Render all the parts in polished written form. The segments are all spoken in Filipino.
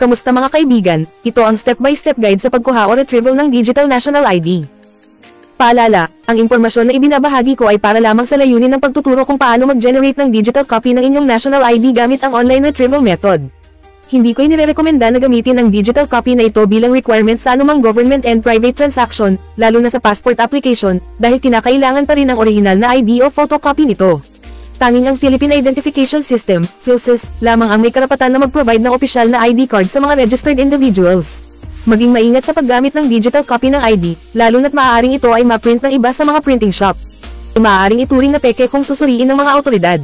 Kamusta mga kaibigan, ito ang step-by-step guide sa pagkuha o retrieval ng Digital National ID. Paalala, ang impormasyon na ibinabahagi ko ay para lamang sa layunin ng pagtuturo kung paano mag-generate ng digital copy ng inyong national ID gamit ang online retrieval method. Hindi ko inirekomenda na gamitin ang digital copy na ito bilang requirement sa anumang government and private transaction, lalo na sa passport application, dahil kinakailangan pa rin ang orihinal na ID o photocopy nito. Tanging ang Philippine Identification System, PhilSys, lamang ang may karapatan na mag-provide ng opisyal na ID card sa mga registered individuals. Maging maingat sa paggamit ng digital copy ng ID, lalo na't maaaring ito ay ma-print ng iba sa mga printing shop. Maaaring ituring na peke kung susuriin ng mga awtoridad.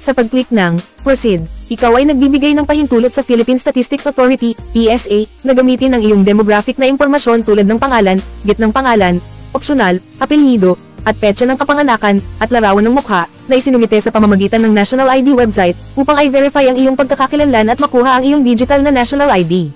Sa pag-click ng Proceed, ikaw ay nagbibigay ng pahintulot sa Philippine Statistics Authority, PSA, na gamitin ang iyong demographic na impormasyon tulad ng pangalan, gitnang pangalan, opsyonal, apelyido, at petsa ng kapanganakan, at larawan ng mukha, na isinumite sa pamamagitan ng National ID website, upang i-verify ang iyong pagkakakilanlan at makuha ang iyong digital na national ID.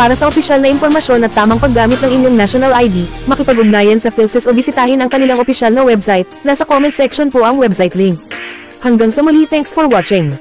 Para sa opisyal na impormasyon at tamang paggamit ng inyong national ID, makipag-ugnayan sa PhilSys o bisitahin ang kanilang opisyal na website. Nasa comment section po ang website link. Hanggang sa muli, thanks for watching.